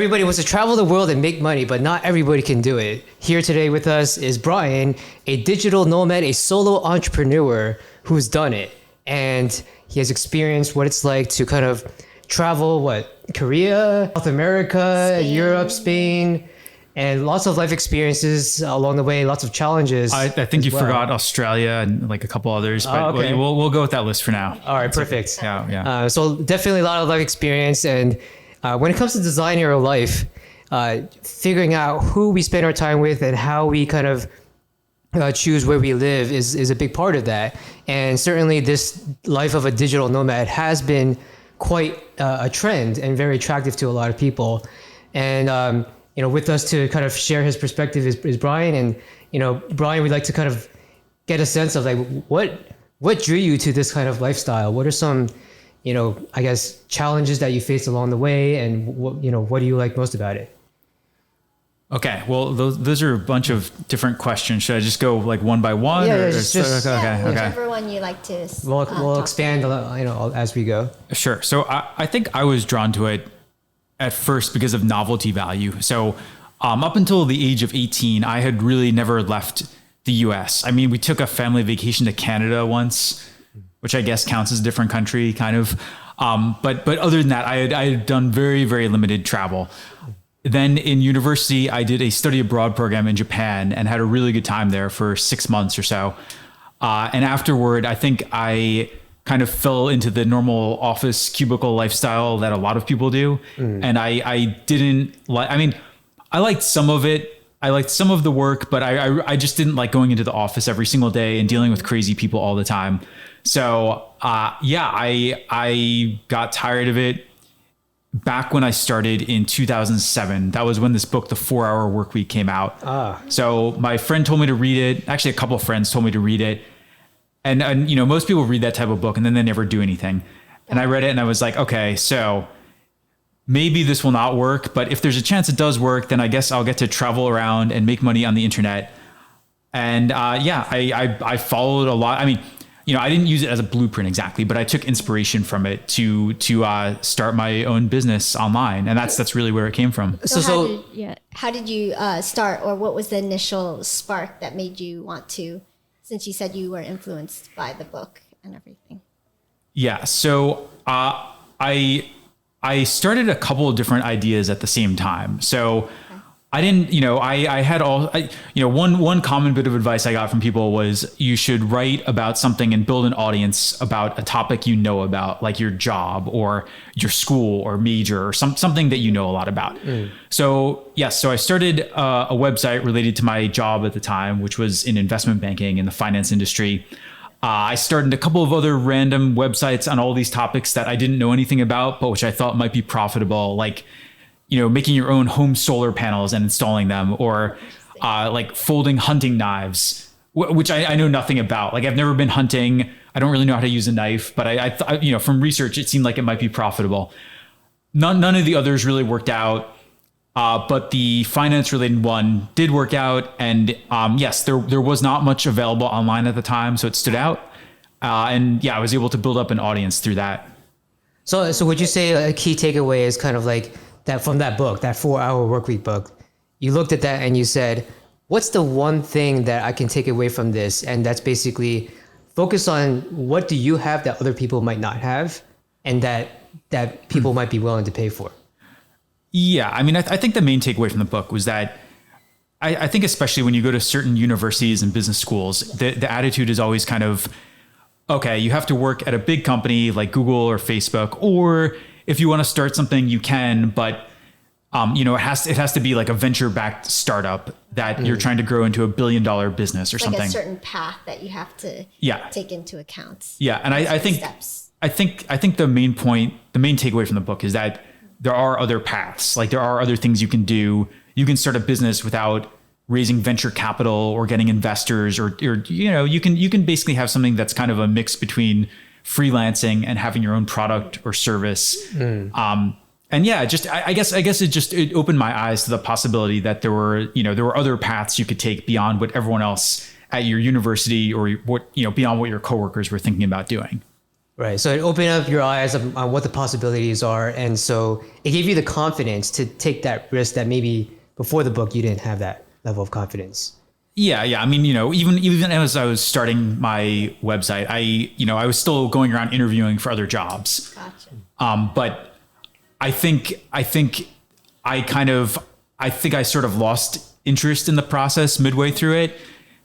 Everybody wants to travel the world and make money, but not everybody can do it. Here today with us is Brian, a digital nomad, a solo entrepreneur who's done it. And he has experienced what it's like to kind of travel, Korea, South America, Spain. Europe, Spain, and lots of life experiences along the way, lots of challenges. I think you forgot Australia and like a couple others, but okay. we'll go with that list for now. All right, perfect. Yeah. So definitely a lot of life experience. And when it comes to designing our life, figuring out who we spend our time with and how we kind of choose where we live is a big part of that. And certainly this life of a digital nomad has been quite a trend and very attractive to a lot of people. And, with us to kind of share his perspective is Brian. And, Brian, we'd like to kind of get a sense of like, what drew you to this kind of lifestyle? What are some I guess challenges that you faced along the way, and what do you like most about it? Okay, well, those are a bunch of different questions. Should I just go like one by one? Yeah, okay. Whichever one you like to. We'll expand, as we go. Sure. So I think I was drawn to it at first because of novelty value. So up until the age of 18, I had really never left the U.S. I mean, we took a family vacation to Canada once, which I guess counts as a different country, kind of. But other than that, I had done very, very limited travel. Then in university, I did a study abroad program in Japan and had a really good time there for 6 months or so. And afterward, I think I kind of fell into the normal office cubicle lifestyle that a lot of people do. And I didn't like, I liked some of it. I liked some of the work, but I just didn't like going into the office every single day and dealing with crazy people all the time. So, I got tired of it back when I started in 2007. That was when this book, The 4-Hour Workweek, came out. So my friend told me to read it. Actually, a couple of friends told me to read it. And most people read that type of book and then they never do anything. And I read it and I was like, okay, so maybe this will not work, but if there's a chance it does work, then I guess I'll get to travel around and make money on the internet. And I followed a lot. I didn't use it as a blueprint exactly, but I took inspiration from it to start my own business online, and that's really where it came from. How did you start, or what was the initial spark that made you want to? Since you said you were influenced by the book and everything. Yeah, so I started a couple of different ideas at the same time. So I didn't, I had one common bit of advice I got from people was you should write about something and build an audience about a topic about, like your job or your school or major or something that you know a lot about. So I started a website related to my job at the time, which was in investment banking in the finance industry. I started a couple of other random websites on all these topics that I didn't know anything about, but which I thought might be profitable, like making your own home solar panels and installing them, or like folding hunting knives, which I know nothing about. Like I've never been hunting. I don't really know how to use a knife, but I from research, it seemed like it might be profitable. None of the others really worked out. But the finance related one did work out. And yes, there was not much available online at the time, so it stood out. And I was able to build up an audience through that. So would you say a key takeaway is kind of like that from that book, that 4-Hour Workweek book? You looked at that and you said, what's the one thing that I can take away from this? And that's basically focus on what do you have that other people might not have, and that people might be willing to pay for. Yeah, I think the main takeaway from the book was that I think especially when you go to certain universities and business schools, the attitude is always kind of, okay, you have to work at a big company like Google or Facebook, or if you want to start something, you can, but it has to be like a venture-backed startup that you're trying to grow into $1 billion business or something. Like a certain path that you have to take into account. Yeah, and I think steps. I think the main takeaway from the book is that there are other paths. Like there are other things you can do. You can start a business without raising venture capital or getting investors, or you can basically have something that's kind of a mix between freelancing and having your own product or service. And I guess it opened my eyes to the possibility that there were other paths you could take beyond what everyone else at your university or beyond what your coworkers were thinking about doing. Right. So it opened up your eyes on what the possibilities are. And so it gave you the confidence to take that risk that maybe before the book, you didn't have that level of confidence. Yeah, yeah. I mean, even as I was starting my website, I was still going around interviewing for other jobs. Gotcha. But I think I sort of lost interest in the process midway through it,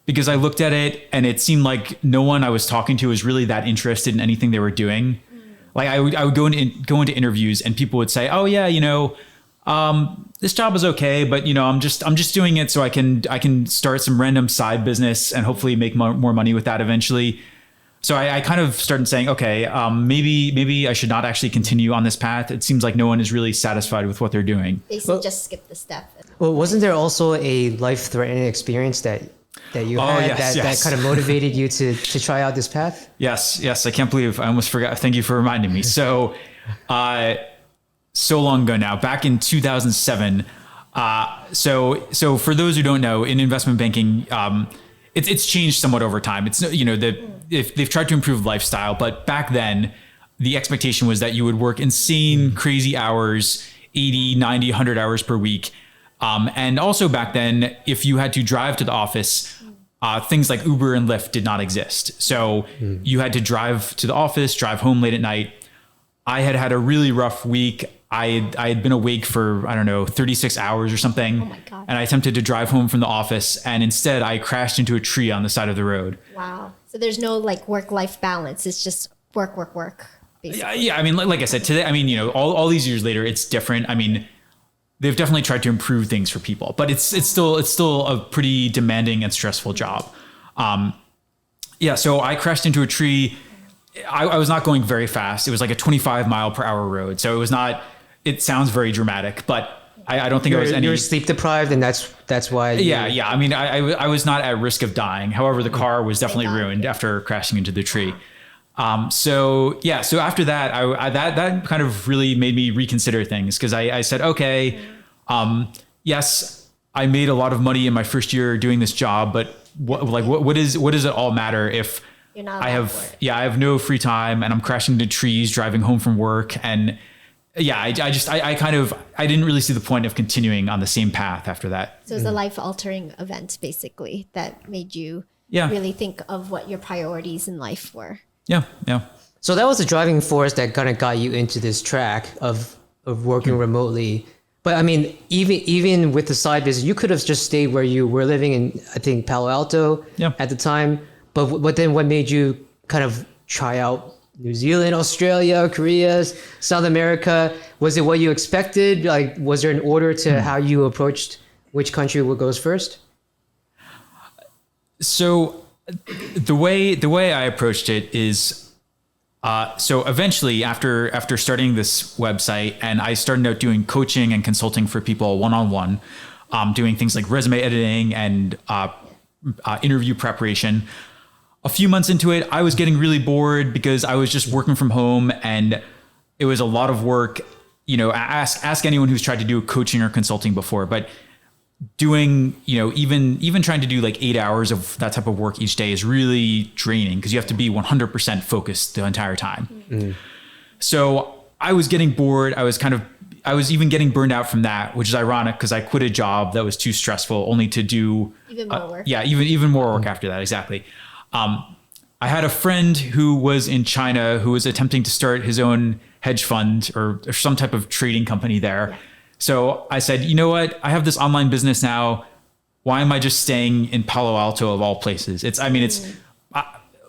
because I looked at it and it seemed like no one I was talking to was really that interested in anything they were doing. Like I would go into interviews and people would say, "Oh yeah, this job is okay, but I'm just doing it so I can start some random side business and hopefully make more money with that eventually." So I kind of started saying, okay, maybe I should not actually continue on this path. It seems like no one is really satisfied with what they're doing. Basically, just skip the step. Well, wasn't there also a life-threatening experience that you had that kind of motivated you to try out this path? Yes. I can't believe I almost forgot. Thank you for reminding me. So, so long ago now, back in 2007. So for those who don't know, in investment banking, it's changed somewhat over time. It's, they've tried to improve lifestyle, but back then the expectation was that you would work insane, crazy hours, 80, 90, 100 hours per week. And also back then, if you had to drive to the office, things like Uber and Lyft did not exist. So you had to drive to the office, drive home late at night. I had a really rough week. I had been awake for, 36 hours or something. Oh my God. And I attempted to drive home from the office, and instead I crashed into a tree on the side of the road. Wow. So there's no work-life balance. It's just work, basically. Yeah. I mean, like I said, today, all these years later, it's different. I mean, they've definitely tried to improve things for people, but it's still a pretty demanding and stressful job. So I crashed into a tree. I was not going very fast. It was like a 25 mile per hour road. So it was not, it sounds very dramatic, but I don't think you were sleep deprived, and that's why. Yeah. I mean, I was not at risk of dying. However, the car was definitely ruined after crashing into the tree. So after that, that kind of really made me reconsider things, because I said, okay, yes, I made a lot of money in my first year doing this job, but what does it all matter if You're not I have no free time and I'm crashing into trees driving home from work? And I didn't really see the point of continuing on the same path after that. So it's a life-altering event, basically, that made you really think of what your priorities in life were. Yeah. So that was the driving force that kind of got you into this track of working remotely. But I mean, even with the side business, you could have just stayed where you were living in, I think, Palo Alto at the time. But then what made you kind of try out New Zealand, Australia, Korea, South America? Was it what you expected? Like, was there an order to how you approached which country goes first? So the way I approached it is, so eventually after starting this website, and I started out doing coaching and consulting for people one-on-one, doing things like resume editing and interview preparation. A few months into it, I was getting really bored because I was just working from home and it was a lot of work. Ask anyone who's tried to do coaching or consulting before, but doing, even trying to do like 8 hours of that type of work each day is really draining, because you have to be 100% focused the entire time. Mm-hmm. So I was getting bored. I was even getting burned out from that, which is ironic because I quit a job that was too stressful only to do even more work. Even more work after that. Exactly. I had a friend who was in China who was attempting to start his own hedge fund or some type of trading company there. Yeah. So I said, you know what? I have this online business now. Why am I just staying in Palo Alto of all places?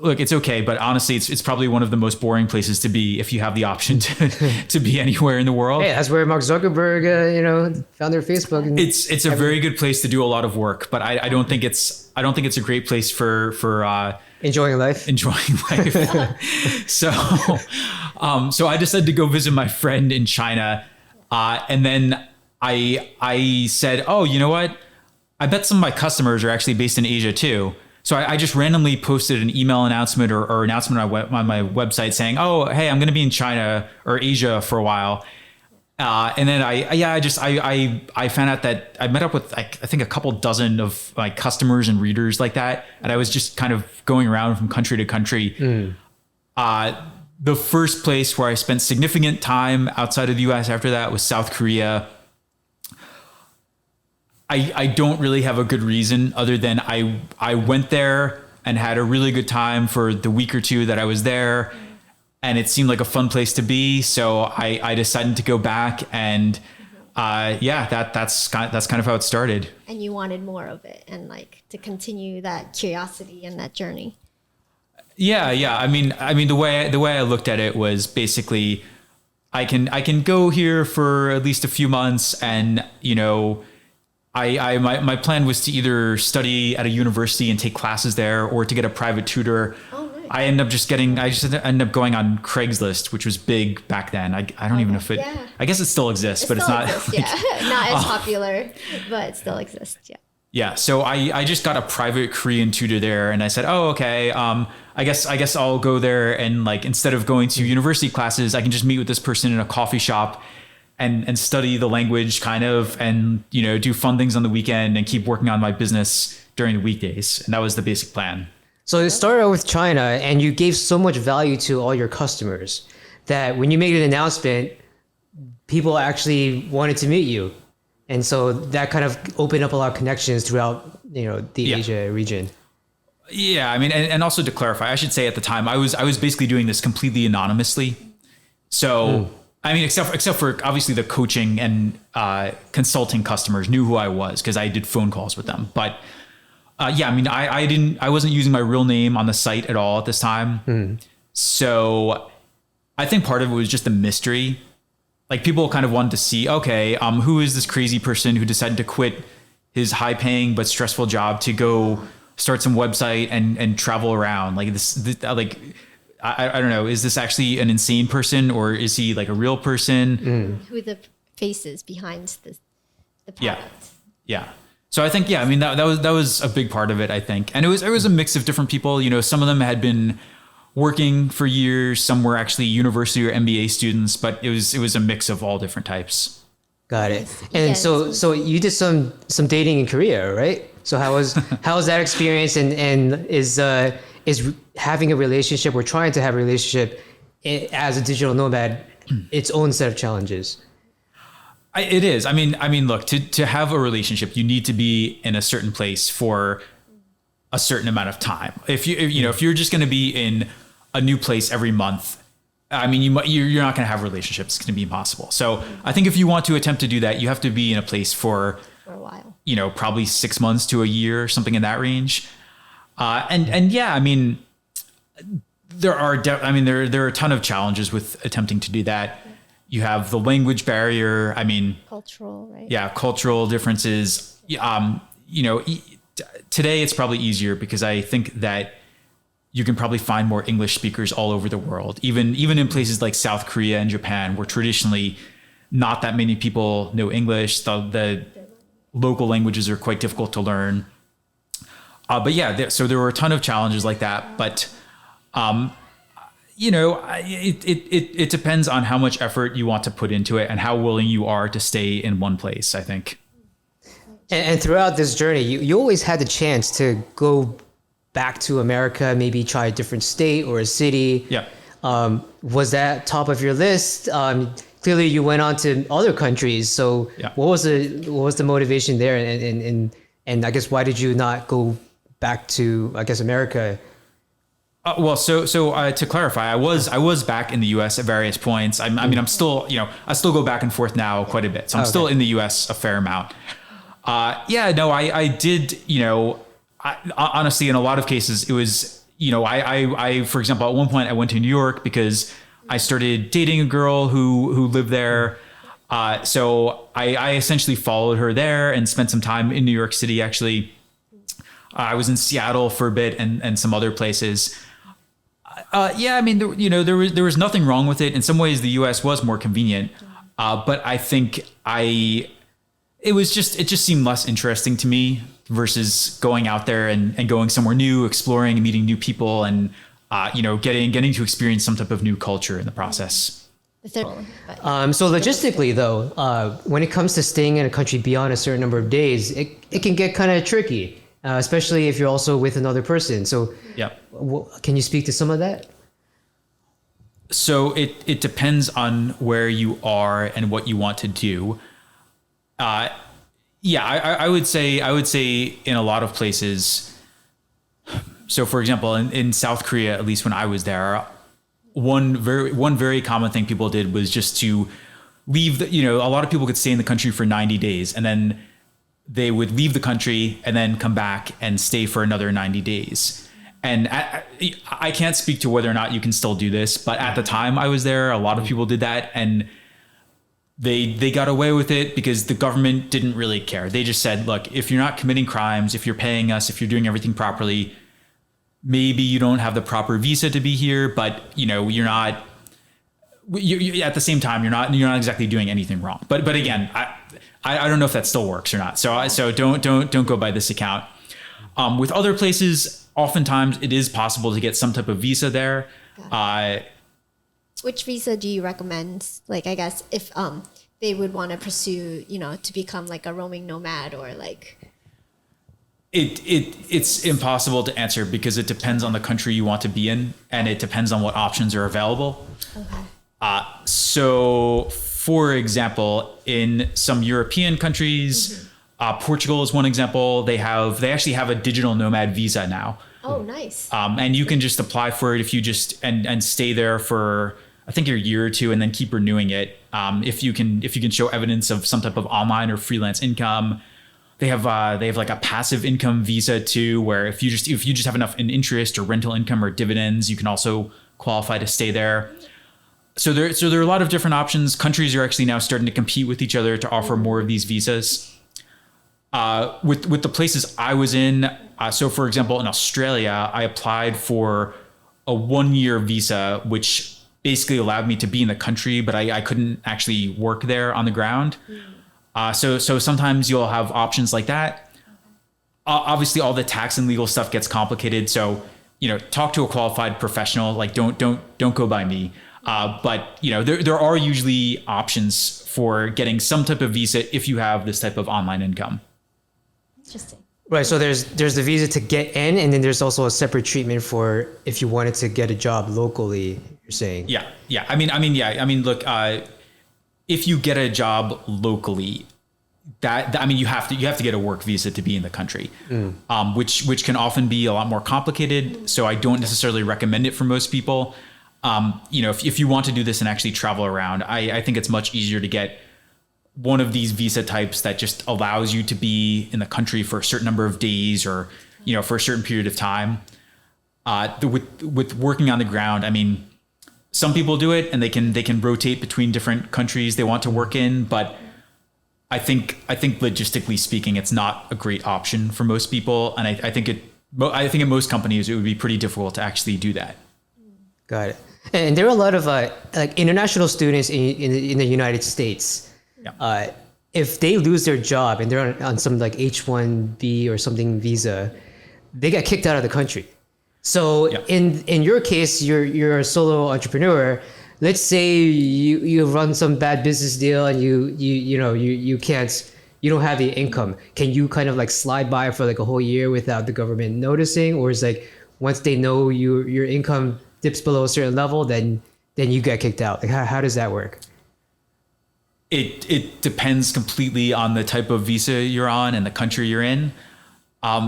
Look, it's okay, but honestly, it's probably one of the most boring places to be if you have the option to be anywhere in the world. Hey, that's where Mark Zuckerberg, founded Facebook. And it's a very good place to do a lot of work, but I don't think it's a great place for enjoying life. So I decided to go visit my friend in China, and then I said, oh, you know what? I bet some of my customers are actually based in Asia too. So I just randomly posted an email announcement or announcement on my website saying, oh, hey, I'm going to be in China or Asia for a while. And then I found out that I met up with, I think, a couple dozen of my customers and readers like that. And I was just kind of going around from country to country. the first place where I spent significant time outside of the US after that was South Korea. I don't really have a good reason other than I went there and had a really good time for the week or two that I was there, and it seemed like a fun place to be. So I decided to go back, and that's kind of how it started. And you wanted more of it, and like to continue that curiosity and that journey. Yeah. I mean, the way I looked at it was basically, I can go here for at least a few months, and my plan was to either study at a university and take classes there, or to get a private tutor. Oh, nice. I just ended up going on Craigslist, which was big back then. I don't even know if it. Yeah. I guess it still exists, but it's not. Not as popular, but it still exists. Yeah. Yeah. So I just got a private Korean tutor there, and I said, oh, okay. I guess I'll go there, and like, instead of going to university classes, I can just meet with this person in a coffee shop and study the language kind of, and do fun things on the weekend and keep working on my business during the weekdays. And that was the basic plan. So it started out with China, and you gave so much value to all your customers that when you made an announcement, people actually wanted to meet you. And so that kind of opened up a lot of connections throughout, the Asia region. Yeah. I mean, and also to clarify, I should say at the time, I was basically doing this completely anonymously. So, I mean, except for obviously the coaching and consulting customers knew who I was because I did phone calls with them. But I mean, I wasn't using my real name on the site at all at this time. So I think part of it was just the mystery. Like, people kind of wanted to see, okay, who is this crazy person who decided to quit his high paying but stressful job to go start some website and travel around like this I don't know. Is this actually an insane person, or is he like a real person? Who the faces behind the product? Yeah. So I think, I mean, that was a big part of it, I think. And it was a mix of different people. Some of them had been working for years. Some were actually university or MBA students, but it was a mix of all different types. Got it. And so you did some dating in Korea, right? So how was that experience, and is having a relationship or trying to have a relationship as a digital nomad its own set of challenges? It is. I mean, look, to have a relationship, you need to be in a certain place for a certain amount of time. If you're just going to be in a new place every month, I mean, you're not going to have relationships. It's going to be impossible. So I think if you want to attempt to do that, you have to be in a place for a while. Probably 6 months to a year or something in that range. And yeah, I mean, there are a ton of challenges with attempting to do that. You have the language barrier. I mean, cultural, right? Yeah, cultural differences. Today it's probably easier because I think that you can probably find more English speakers all over the world, even in places like South Korea and Japan, where traditionally not that many people know English. The local languages are quite difficult to learn. But yeah, so there were a ton of challenges like that. But it depends on how much effort you want to put into it and how willing you are to stay in one place, I think. And throughout this journey, you always had the chance to go back to America, maybe try a different state or a city. Yeah. Was that top of your list? Clearly you went on to other countries. So what was the motivation there? And I guess, why did you not go back to, I guess, America? Well, so to clarify, I was back in the U.S. at various points. I mean, I'm still, I still go back and forth now quite a bit. So I'm still in the U.S. a fair amount. I did, honestly, in a lot of cases, it was, I, for example, at one point I went to New York because I started dating a girl who lived there. So I essentially followed her there and spent some time in New York City. Actually, I was in Seattle for a bit and some other places. I mean, there was nothing wrong with it. In some ways, the U.S. was more convenient, but I think it just seemed less interesting to me versus going out there and going somewhere new, exploring and meeting new people, and getting to experience some type of new culture in the process. So logistically, though, when it comes to staying in a country beyond a certain number of days, it can get kind of tricky. Especially if you're also with another person. So, can you speak to some of that? So it depends on where you are and what you want to do. Yeah, I would say in a lot of places. So for example, in South Korea, at least when I was there, one very common thing people did was just to leave a lot of people could stay in the country for 90 days and then they would leave the country and then come back and stay for another 90 days. And I can't speak to whether or not you can still do this, but at the time I was there, a lot of people did that and they got away with it because the government didn't really care. They just said, look, if you're not committing crimes, if you're paying us, if you're doing everything properly, maybe you don't have the proper visa to be here, but you're not. You at the same time, you're not exactly doing anything wrong. But again, I don't know if that still works or not. So don't go by this account. With other places, oftentimes it is possible to get some type of visa there. Which visa do you recommend? Like, I guess if they would want to pursue, to become like a roaming nomad or like. It's impossible to answer because it depends on the country you want to be in and it depends on what options are available. Okay. So for example, in some European countries, Portugal is one example. They actually have a digital nomad visa now. Oh, nice. And you can just apply for it if you just and stay there for I think a year or two and then keep renewing it. If you can show evidence of some type of online or freelance income. They have like a passive income visa too, where if you just have enough in interest or rental income or dividends, you can also qualify to stay there. So there are a lot of different options. Countries are actually now starting to compete with each other to offer more of these visas. With the places I was in, so for example, in Australia, I applied for a 1-year visa, which basically allowed me to be in the country, but I couldn't actually work there on the ground. So sometimes you'll have options like that. Obviously, all the tax and legal stuff gets complicated. So talk to a qualified professional. Like don't go by me. But there are usually options for getting some type of visa if you have this type of online income. Interesting. Right. So there's the visa to get in, and then there's also a separate treatment for if you wanted to get a job locally. You're saying. Yeah. I mean, look. If you get a job locally, you have to get a work visa to be in the country, which can often be a lot more complicated. So I don't necessarily recommend it for most people. If you want to do this and actually travel around, I think it's much easier to get one of these visa types that just allows you to be in the country for a certain number of days or for a certain period of time. With working on the ground, I mean. Some people do it and they can rotate between different countries they want to work in, but I think logistically speaking, it's not a great option for most people, and I think in most companies it would be pretty difficult to actually do that. Got it. And there are a lot of like international students in the United States. Yeah. If they lose their job and they're on some like H-1B or something visa, they get kicked out of the country. So in your case, you're a solo entrepreneur. Let's say you run some bad business deal and you don't have the income. Can you kind of like slide by for like a whole year without the government noticing, or is like once they know your income dips below a certain level, then you get kicked out? Like how does that work? It depends completely on the type of visa you're on and the country you're in.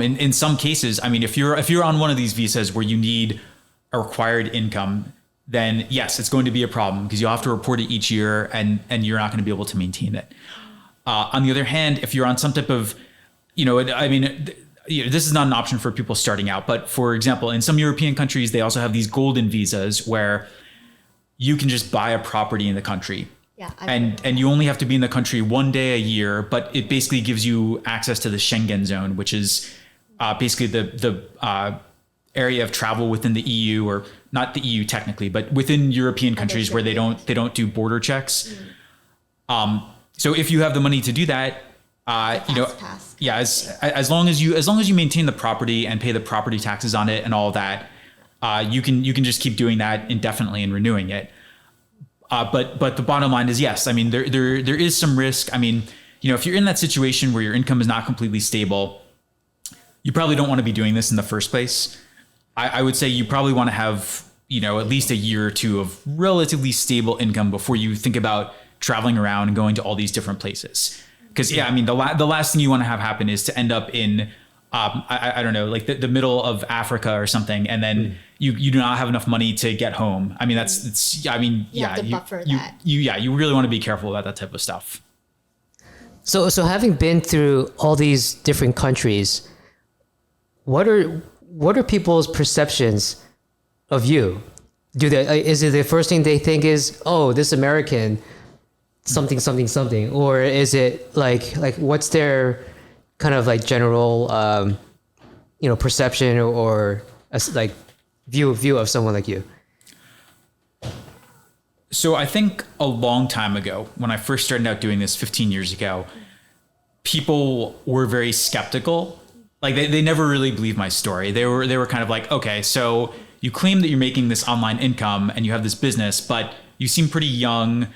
In some cases, I mean, if you're on one of these visas where you need a required income, then yes, it's going to be a problem because you'll have to report it each year and you're not going to be able to maintain it. On the other hand, if you're on some type of, this is not an option for people starting out, but for example, in some European countries, they also have these golden visas where you can just buy a property in the country. Yeah, and you only have to be in the country 1 day a year, but it basically gives you access to the Schengen zone, which is basically the area of travel within the EU, or not the EU technically, but within European countries where they don't do border checks. So if you have the money to do that, as long as you maintain the property and pay the property taxes on it and all that, you can just keep doing that indefinitely and renewing it. But the bottom line is yes. I mean, there is some risk. I mean, if you're in that situation where your income is not completely stable, you probably don't want to be doing this in the first place. I would say you probably want to have at least a year or two of relatively stable income before you think about traveling around and going to all these different places. Because I mean, the last thing you want to have happen is to end up in, I don't know, like the middle of Africa or something, and then you do not have enough money to get home. I mean, you really want to be careful about that type of stuff. So having been through all these different countries, what are people's perceptions of you? Is it the first thing they think is, oh, this American, something, something, something, or is it like what's their kind of like general, perception or like view of someone like you? So I think a long time ago, when I first started out doing this 15 years ago, people were very skeptical. Like they never really believed my story. They were kind of like, okay, so you claim that you're making this online income and you have this business, but you seem pretty young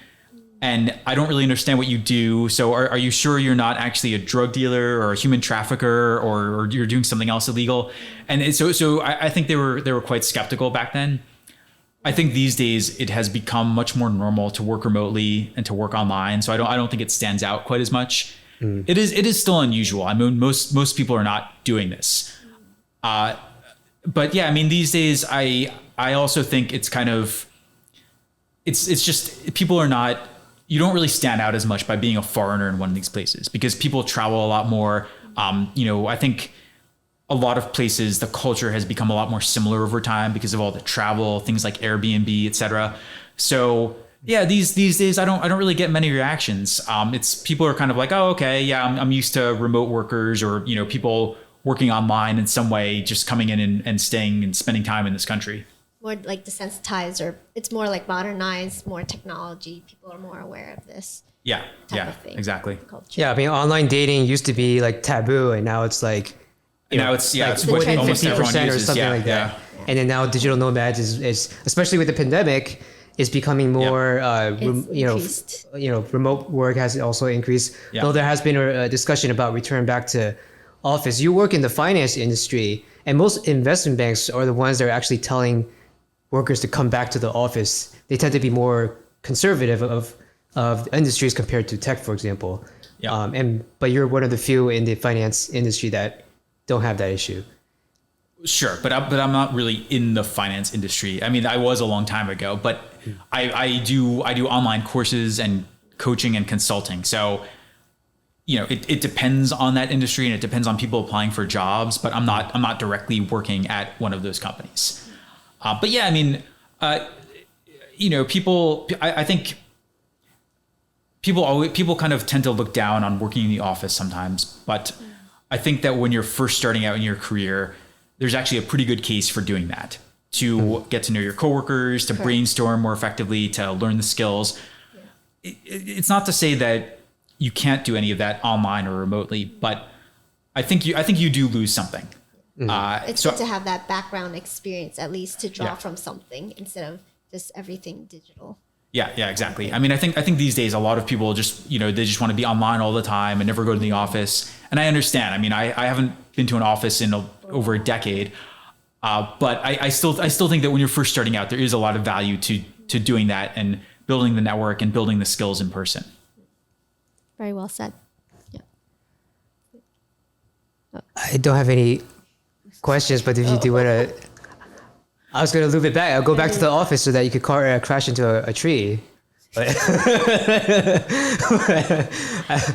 and I don't really understand what you do. So are you sure you're not actually a drug dealer or a human trafficker or you're doing something else illegal? And so I think they were quite skeptical back then. I think these days it has become much more normal to work remotely and to work online. So I don't think it stands out quite as much. It is still unusual. I mean, most people are not doing this. But yeah, I mean, these days I also think it's kind of, it's just people are not, you don't really stand out as much by being a foreigner in one of these places because people travel a lot more. I think a lot of places, the culture has become a lot more similar over time because of all the travel, things like Airbnb, et cetera. So yeah, these days I don't really get many reactions. It's people are kind of like, oh, okay, yeah, I'm used to remote workers or people working online in some way, just coming in and staying and spending time in this country. More like desensitized, or it's more like modernized, more technology. People are more aware of this. Yeah, of thing, exactly. Culture. Yeah, I mean, online dating used to be like taboo, and now it's like, it's what, almost 50% everyone or uses. something like that. Yeah. And then now digital nomads is especially with the pandemic, is becoming more. Increased. Remote work has also increased. Yeah. Though there has been a discussion about return back to office. You work in the finance industry, and most investment banks are the ones that are actually telling workers to come back to the office. They tend to be more conservative of industries compared to tech, for example. Yeah. But you're one of the few in the finance industry that don't have that issue. Sure, but I'm not really in the finance industry. I mean, I was a long time ago, but I do online courses and coaching and consulting. So, it depends on that industry and it depends on people applying for jobs. But I'm not directly working at one of those companies. But yeah, I mean, people. I think people kind of tend to look down on working in the office sometimes. But I think that when you're first starting out in your career, there's actually a pretty good case for doing that, to get to know your coworkers, to brainstorm more effectively, to learn the skills. Yeah. It's not to say that you can't do any of that online or remotely, but I think you do lose something. It's good to have that background experience, at least to draw from something instead of just everything digital. Yeah, exactly. I mean, I think these days a lot of people just, they just want to be online all the time and never go to the office. And I understand. I mean, I haven't been to an office in over a decade, but I still think that when you're first starting out, there is a lot of value to doing that and building the network and building the skills in person. Very well said. Yeah. I don't have any questions, but if you do want to, I was going to loop it back. I'll go back to the office so that you could crash into a tree. But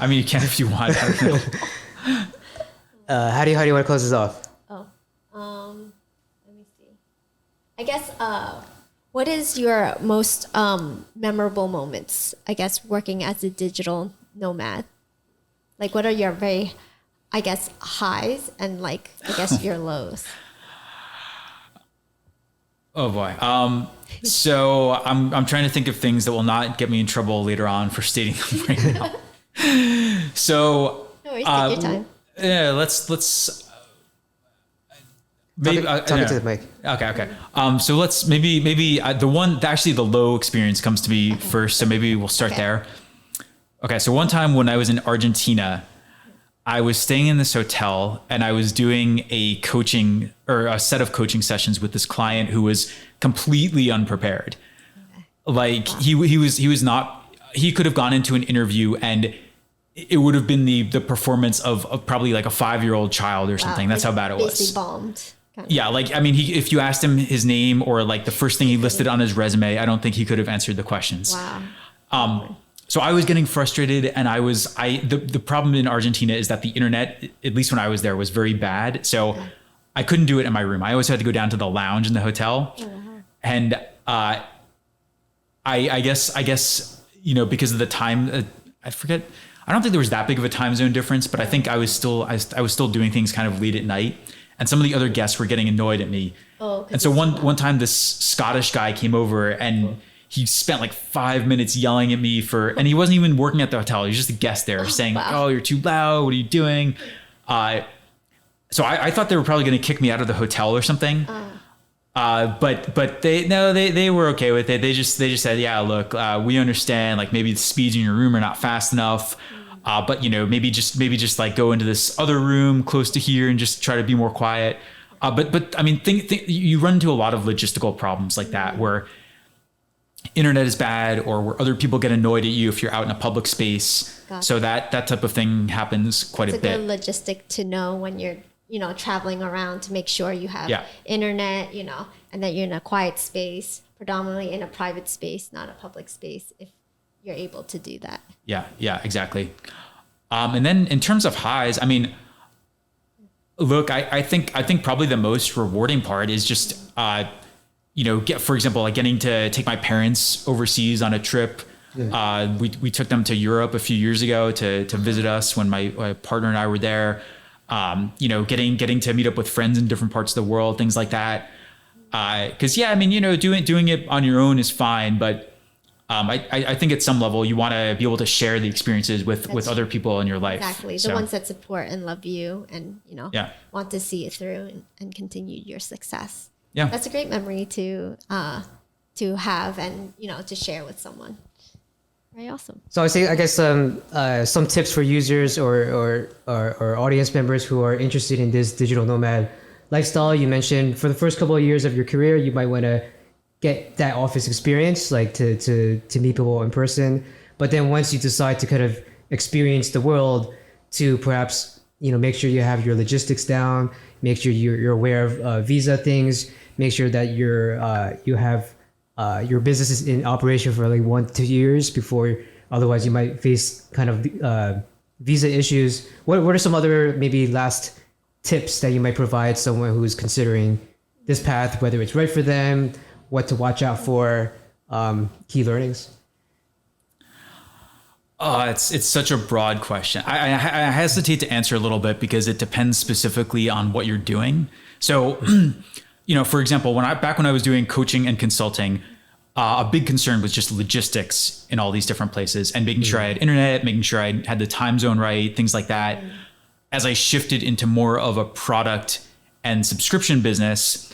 I mean, you can if you want. I don't know. How do you want to close this off? Let me see. I guess, what is your most memorable moments, I guess, working as a digital nomad? Like, what are your very, I guess, highs and your lows? Oh boy. So I'm trying to think of things that will not get me in trouble later on for stating them right now. So no worries, take your time. Yeah, let's maybe talk into the mic. Okay. So let's maybe the low experience comes to me first. So maybe we'll start there. Okay. So one time when I was in Argentina, I was staying in this hotel and I was doing a coaching or a set of coaching sessions with this client who was completely unprepared. Like he was not, he could have gone into an interview and it would have been the performance of probably like a 5-year-old child or something. That's how bad it was. Basically bombed. Yeah. Like, I mean, if you asked him his name or like the first thing he listed on his resume, I don't think he could have answered the questions. Wow. So I was getting frustrated, and the problem in Argentina is that the internet, at least when I was there, was very bad. So I couldn't do it in my room. I always had to go down to the lounge in the hotel. And I guess, you know, because of the time, I forget, I don't think there was that big of a time zone difference, but I think I was still doing things kind of late at night. And some of the other guests were getting annoyed at me. And so one time this Scottish guy came over and he spent like 5 minutes yelling at me and he wasn't even working at the hotel. He was just a guest there saying, "Oh, you're too loud. What are you doing?" So I thought they were probably going to kick me out of the hotel or something. But they were okay with it. They just said, "Yeah, look, we understand. Like maybe the speeds in your room are not fast enough. But you know, maybe just like go into this other room close to here and just try to be more quiet." But I mean, you run into a lot of logistical problems like that where internet is bad or where other people get annoyed at you if you're out in a public space. Gotcha. So that type of thing happens quite a bit. It's a good logistic to know when you're, you know, traveling around to make sure you have internet, you know, and that you're in a quiet space, predominantly in a private space, not a public space, if you're able to do that. Yeah, exactly. And then in terms of highs, I mean, look, I think probably the most rewarding part is just, you know, for example, like getting to take my parents overseas on a trip. Yeah. We took them to Europe a few years ago to visit us when my partner and I were there. You know, getting to meet up with friends in different parts of the world, things like that. Cause I mean, you know, doing it on your own is fine, but I think at some level you want to be able to share the experiences with other people in your life. Exactly. The ones that support and love you and, you know, want to see it through and continue your success. Yeah. That's a great memory to have and, you know, to share with someone. Very awesome. So I guess some tips for users or audience members who are interested in this digital nomad lifestyle. You mentioned for the first couple of years of your career, you might want to get that office experience, like to meet people in person. But then once you decide to kind of experience the world, to perhaps, you know, make sure you have your logistics down, make sure you're aware of visa things, make sure that you have your business is in operation for like 1 to 2 years before, otherwise you might face kind of visa issues. What are some other maybe last tips that you might provide someone who's considering this path, whether it's right for them, what to watch out for, key learnings? It's such a broad question. I hesitate to answer a little bit because it depends specifically on what you're doing. So, you know, for example, back when I was doing coaching and consulting, a big concern was just logistics in all these different places and making sure I had internet, making sure I had the time zone right, things like that. As I shifted into more of a product and subscription business,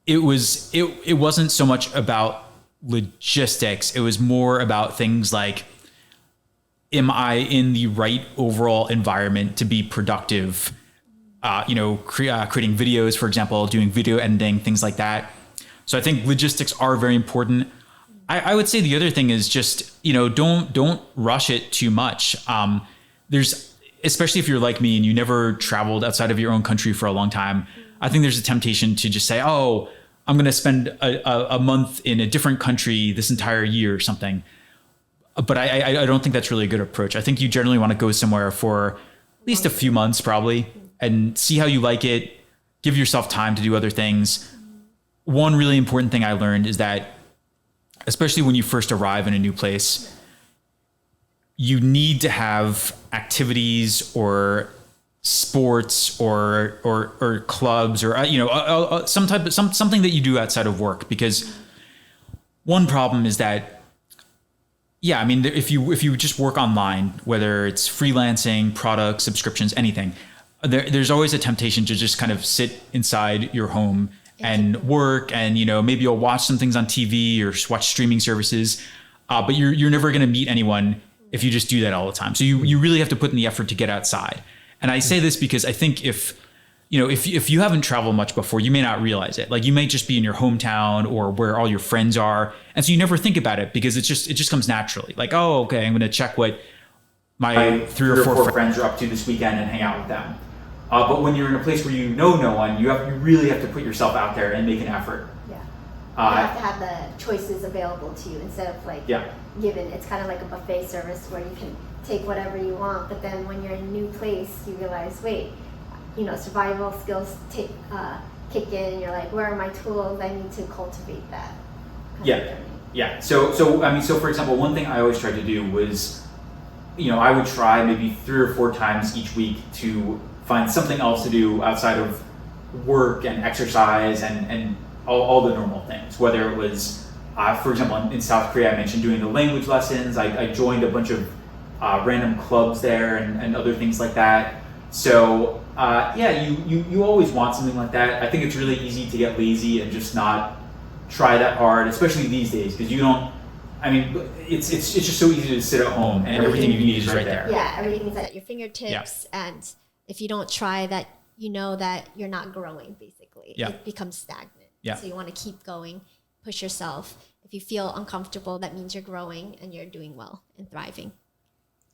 it wasn't so much about logistics. It was more about things like, am I in the right overall environment to be productive? You know, creating videos, for example, doing video editing, things like that. So I think logistics are very important. I would say the other thing is just, you know, don't rush it too much. Especially if you're like me and you never traveled outside of your own country for a long time, I think there's a temptation to just say, oh, I'm going to spend a month in a different country this entire year or something. But I don't think that's really a good approach. I think you generally want to go somewhere for at least a few months probably and see how you like it. Give yourself time to do other things. One really important thing I learned is that, especially when you first arrive in a new place, you need to have activities or sports or clubs or, you know, something that you do outside of work. Because one problem is that, I mean, if you just work online, whether it's freelancing, products, subscriptions, anything, there's always a temptation to just kind of sit inside your home and work, and, you know, maybe you'll watch some things on TV or watch streaming services, but you're never going to meet anyone if you just do that all the time. So you really have to put in the effort to get outside. And I say this because I think if if you haven't traveled much before, you may not realize it. Like you may just be in your hometown or where all your friends are. And so you never think about it because it just comes naturally. Like, oh, okay, I'm going to check what my three or four friends are up to this weekend and hang out with them. But when you're in a place where you know no one, you really have to put yourself out there and make an effort. Yeah. You have to have the choices available to you instead of like given. It's kind of like a buffet service where you can take whatever you want. But then when you're in a new place, you realize, wait, survival skills kick in, and you're like, where are my tools? I need to cultivate that. Yeah. So for example, one thing I always tried to do was, I would try maybe 3 or 4 times each week to find something else to do outside of work and exercise and all the normal things. Whether it was, for example, in South Korea, I mentioned doing the language lessons. I joined a bunch of random clubs there and other things like that. So you always want something like that. I think it's really easy to get lazy and just not try that hard, especially these days, because it's just so easy to sit at home and everything you need is right there. Yeah, everything's at your fingertips, and if you don't try that, that you're not growing, basically. Yeah. It becomes stagnant. Yeah. So you want to keep going, push yourself. If you feel uncomfortable, that means you're growing and you're doing well and thriving.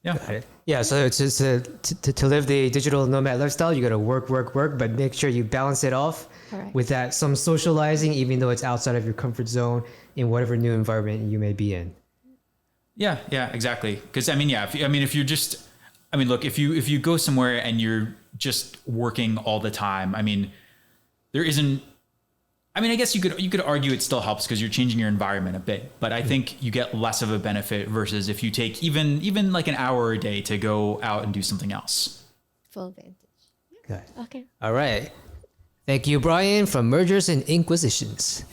Yeah. Yeah. So it's just to live the digital nomad lifestyle, you got to work, but make sure you balance it off with that some socializing, even though it's outside of your comfort zone in whatever new environment you may be in. Yeah, exactly. Because if you're just, look, if you go somewhere and you're just working all the time, there isn't. I guess you could argue it still helps because you're changing your environment a bit, but I think you get less of a benefit versus if you take even like an hour a day to go out and do something else. Full advantage. Good. Okay. All right. Thank you, Brian, from Mergers and Inquisitions.